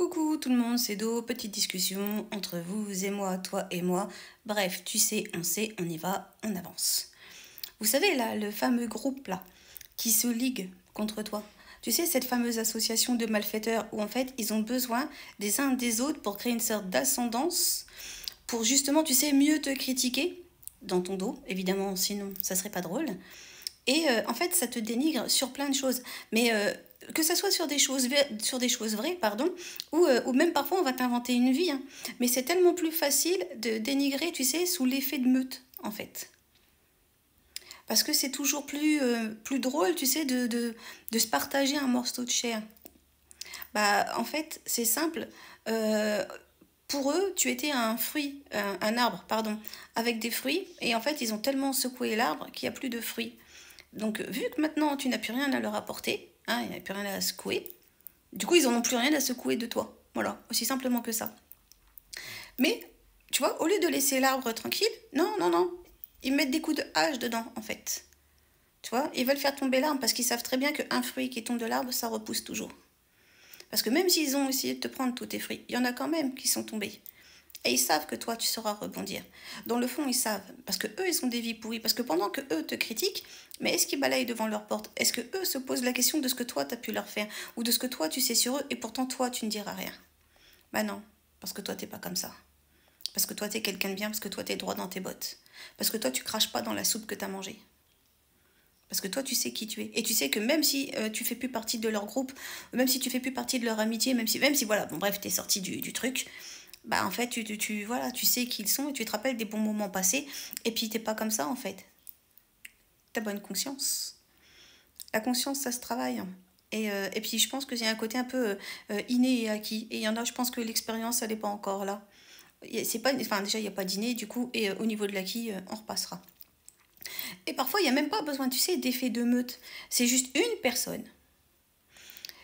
Coucou tout le monde, c'est Do, petite discussion entre vous et moi, toi et moi. Bref, tu sais, on sait, on y va, on avance. Vous savez là, le fameux groupe là, qui se ligue contre toi. Tu sais, cette fameuse association de malfaiteurs où en fait ils ont besoin des uns des autres pour créer une sorte d'ascendance, pour justement, tu sais, mieux te critiquer dans ton dos, évidemment, sinon ça serait pas drôle. Et en fait, ça te dénigre sur plein de choses. Mais que ça soit sur des choses vraies, pardon, ou même parfois on va t'inventer une vie. Hein. Mais c'est tellement plus facile de dénigrer, tu sais, sous l'effet de meute, en fait. Parce que c'est toujours plus drôle, tu sais, de se partager un morceau de chair. Bah, en fait, c'est simple. Euh, pour eux, tu étais un fruit, un arbre, pardon, avec des fruits. Et en fait, ils ont tellement secoué l'arbre qu'il n'y a plus de fruits. Donc, vu que maintenant tu n'as plus rien à leur apporter, hein, il n'y a plus rien à secouer, du coup, ils n'en ont plus rien à secouer de toi. Voilà, aussi simplement que ça. Mais, tu vois, au lieu de laisser l'arbre tranquille, non, non, non, ils mettent des coups de hache dedans, en fait. Tu vois, ils veulent faire tomber l'arbre parce qu'ils savent très bien qu'un fruit qui tombe de l'arbre, ça repousse toujours. Parce que même s'ils ont essayé de te prendre tous tes fruits, il y en a quand même qui sont tombés. Et ils savent que toi, tu sauras rebondir. Dans le fond, ils savent. Parce que eux, ils ont des vies pourries. Parce que pendant que eux te critiquent, mais est-ce qu'ils balayent devant leur porte? Est-ce que eux se posent la question de ce que toi, tu as pu leur faire? Ou de ce que toi, tu sais sur eux, et pourtant, toi, tu ne diras rien? Bah non. Parce que toi, t'es pas comme ça. Parce que toi, t'es quelqu'un de bien. Parce que toi, t'es droit dans tes bottes. Parce que toi, tu craches pas dans la soupe que t'as mangée. Parce que toi, tu sais qui tu es. Et tu sais que même si tu fais plus partie de leur groupe, même si tu fais plus partie de leur amitié, même si voilà, bon, bref, t'es sorti du truc, bah en fait voilà, tu sais qui ils sont et tu te rappelles des bons moments passés et puis t'es pas comme ça en fait. T'as bonne conscience. La conscience, ça se travaille, hein. Et puis je pense qu'il y a un côté un peu inné et acquis. Et il y en a, je pense que l'expérience, elle n'est pas encore là. C'est pas, enfin déjà, il n'y a pas d'inné du coup, et au niveau de l'acquis, on repassera. Et parfois, il n'y a même pas besoin, tu sais, d'effet de meute. C'est juste une personne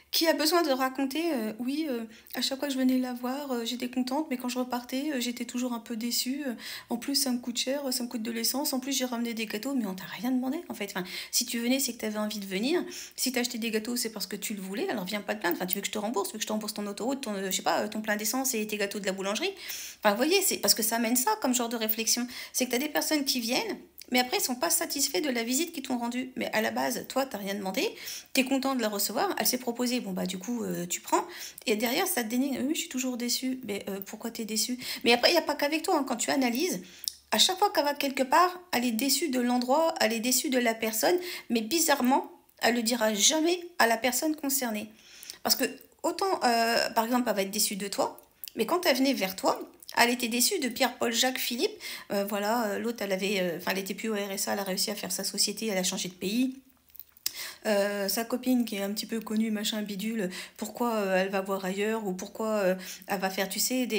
qui a besoin de raconter, oui, à chaque fois que je venais la voir, j'étais contente, mais quand je repartais, j'étais toujours un peu déçue. En plus, ça me coûte cher, ça me coûte de l'essence. En plus, j'ai ramené des gâteaux, mais on t'a rien demandé, en fait. Enfin, si tu venais, c'est que tu avais envie de venir. Si t'as acheté des gâteaux, c'est parce que tu le voulais. Alors, viens pas te plaindre. Enfin, tu veux que je te rembourse, tu veux que je te rembourse ton autoroute, ton, je sais pas, ton plein d'essence et tes gâteaux de la boulangerie. Enfin, vous voyez, c'est parce que ça amène ça comme genre de réflexion. C'est que tu as des personnes qui viennent, mais après, ils sont pas satisfaits de la visite qu'ils t'ont rendue. Mais à la base, toi, t'as rien demandé, t'es content de la recevoir, elle s'est proposée, bon bah du coup, tu prends. Et derrière, ça te dénigre, oui, je suis toujours déçue. Mais pourquoi t'es déçue? Mais après, il n'y a pas qu'avec toi, hein. Quand tu analyses, à chaque fois qu'elle va quelque part, elle est déçue de l'endroit, elle est déçue de la personne, mais bizarrement, elle le dira jamais à la personne concernée. Parce que autant, par exemple, elle va être déçue de toi, mais quand elle venait vers toi, elle était déçue de Pierre, Paul, Jacques, Philippe. Voilà, l'autre, elle avait, enfin, elle était plus au RSA, elle a réussi à faire sa société, elle a changé de pays. Sa copine qui est un petit peu connue, machin bidule, pourquoi elle va voir ailleurs ou pourquoi elle va faire, tu sais,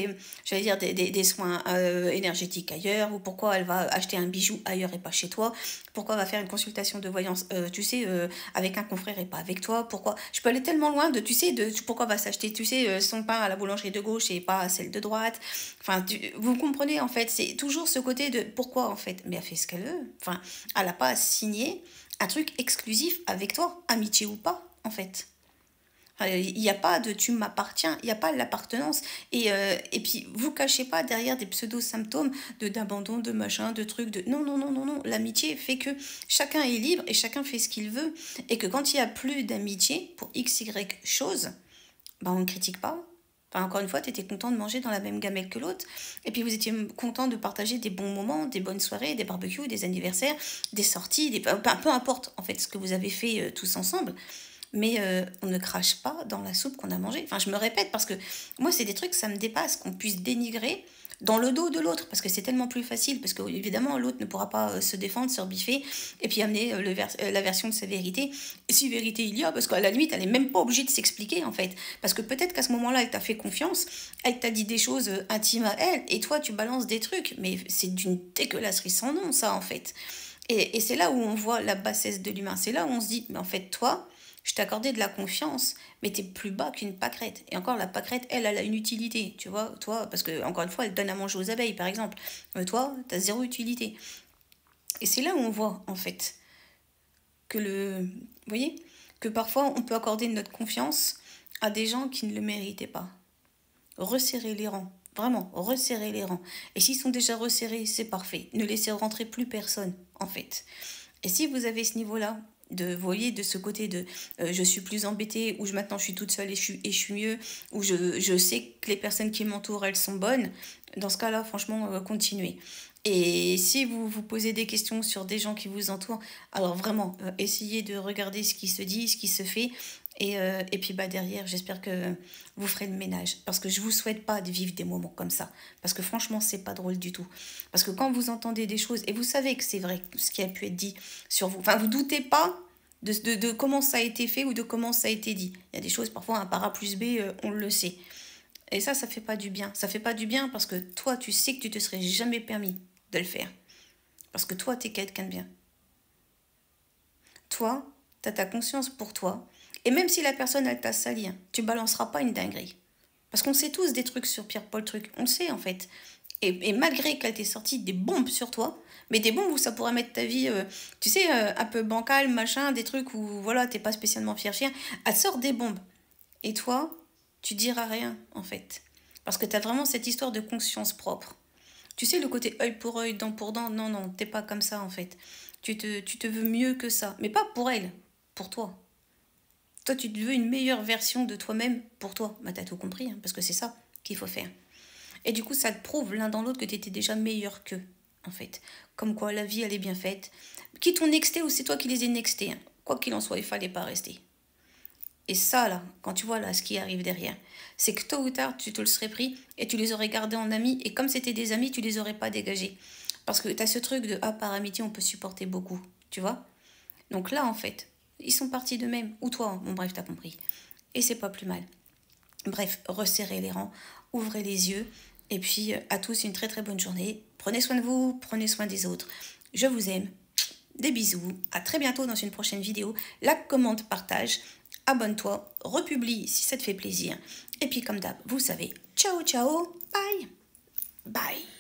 j'allais dire des soins énergétiques ailleurs ou pourquoi elle va acheter un bijou ailleurs et pas chez toi, pourquoi elle va faire une consultation de voyance, tu sais, avec un confrère et pas avec toi, pourquoi, je peux aller tellement loin de, tu sais, de pourquoi elle va s'acheter, tu sais, son pain à la boulangerie de gauche et pas à celle de droite, enfin, vous comprenez en fait, c'est toujours ce côté de pourquoi en fait, mais elle fait ce qu'elle veut, enfin, elle n'a pas signé un truc exclusif avec toi, amitié ou pas, en fait. Il n'y a pas de tu m'appartiens, il n'y a pas l'appartenance. Et puis, vous cachez pas derrière des pseudo-symptômes d'abandon, de machin, de trucs, de... Non, non, non, non, non. L'amitié fait que chacun est libre et chacun fait ce qu'il veut. Et que quand il n'y a plus d'amitié, pour x, y chose, bah, on ne critique pas. Enfin, encore une fois, tu étais content de manger dans la même gamelle que l'autre. Et puis, vous étiez content de partager des bons moments, des bonnes soirées, des barbecues, des anniversaires, des sorties, peu importe, en fait, ce que vous avez fait tous ensemble. Mais on ne crache pas dans la soupe qu'on a mangée. Enfin, je me répète parce que moi, c'est des trucs, ça me dépasse, qu'on puisse dénigrer dans le dos de l'autre, parce que c'est tellement plus facile, parce que évidemment l'autre ne pourra pas se défendre, se rebiffer, et puis amener la version de sa vérité, et si vérité il y a, parce qu'à la limite, elle n'est même pas obligée de s'expliquer, en fait, parce que peut-être qu'à ce moment-là, elle t'a fait confiance, elle t'a dit des choses intimes à elle, et toi, tu balances des trucs, mais c'est d'une dégueulasserie sans nom, ça, en fait. Et c'est là où on voit la bassesse de l'humain, c'est là où on se dit, mais en fait, toi, je t'ai accordé de la confiance, mais t'es plus bas qu'une pâquerette. Et encore, la pâquerette, elle a une utilité, tu vois, toi, parce que, encore une fois, elle donne à manger aux abeilles, par exemple. Toi, t'as zéro utilité. Et c'est là où on voit, en fait, que vous voyez, que parfois, on peut accorder notre confiance à des gens qui ne le méritaient pas. resserrez les rangs. Vraiment, resserrez les rangs. Et s'ils sont déjà resserrés, c'est parfait. Ne laissez rentrer plus personne, en fait. Et si vous avez ce niveau-là, vous voyez, de ce côté de je suis plus embêtée, ou maintenant je suis toute seule et je suis mieux, ou je sais que les personnes qui m'entourent, elles sont bonnes, dans ce cas-là, franchement, continuez. Et si vous vous posez des questions sur des gens qui vous entourent, alors vraiment, essayez de regarder ce qui se dit, ce qui se fait. Et puis derrière, j'espère que vous ferez le ménage. Parce que je ne vous souhaite pas de vivre des moments comme ça. Parce que franchement, c'est pas drôle du tout. Parce que quand vous entendez des choses, et vous savez que c'est vrai, ce qui a pu être dit sur vous, enfin, vous doutez pas de comment ça a été fait ou de comment ça a été dit. Il y a des choses, parfois, un para plus B, on le sait. Et ça fait pas du bien. Ça fait pas du bien parce que toi, tu sais que tu te serais jamais permis de le faire. Parce que toi, tu es quelqu'un de bien. Toi, tu as ta conscience pour toi. Et même si la personne, elle t'a sali, tu balanceras pas une dinguerie. Parce qu'on sait tous des trucs sur Pierre-Paul Truc. On le sait, en fait. Et malgré qu'elle t'ait sorti des bombes sur toi, mais des bombes où ça pourrait mettre ta vie, tu sais, un peu bancale, machin, des trucs où, voilà, t'es pas spécialement fier chien, elle sort des bombes. Et toi, tu diras rien, en fait. Parce que t'as vraiment cette histoire de conscience propre. Tu sais, le côté œil pour œil, dent pour dent, non, non, t'es pas comme ça, en fait. Tu te veux mieux que ça. Mais pas pour elle, pour toi. Toi, tu te veux une meilleure version de toi-même pour toi. Bah, t'as tout compris, parce que c'est ça qu'il faut faire. Et du coup, ça te prouve l'un dans l'autre que tu étais déjà meilleur qu'eux, en fait. Comme quoi, la vie, elle est bien faite. Qui t'ont nexté ou c'est toi qui les ai nextés. Quoi qu'il en soit, il fallait pas rester. Et ça, là, quand tu vois là ce qui arrive derrière, c'est que tôt ou tard, tu te le serais pris et tu les aurais gardés en amis. Et comme c'était des amis, tu les aurais pas dégagés. Parce que tu as ce truc de ah, par amitié, on peut supporter beaucoup. Tu vois? Donc là, en fait, ils sont partis d'eux-mêmes. Ou toi, bon, bref, t'as compris. Et c'est pas plus mal. Bref, resserrez les rangs, ouvrez les yeux. Et puis, à tous, une très très bonne journée. Prenez soin de vous, prenez soin des autres. Je vous aime. Des bisous. À très bientôt dans une prochaine vidéo. Like, commente, partage. Abonne-toi, republie si ça te fait plaisir. Et puis comme d'hab, vous savez, ciao ciao, bye bye.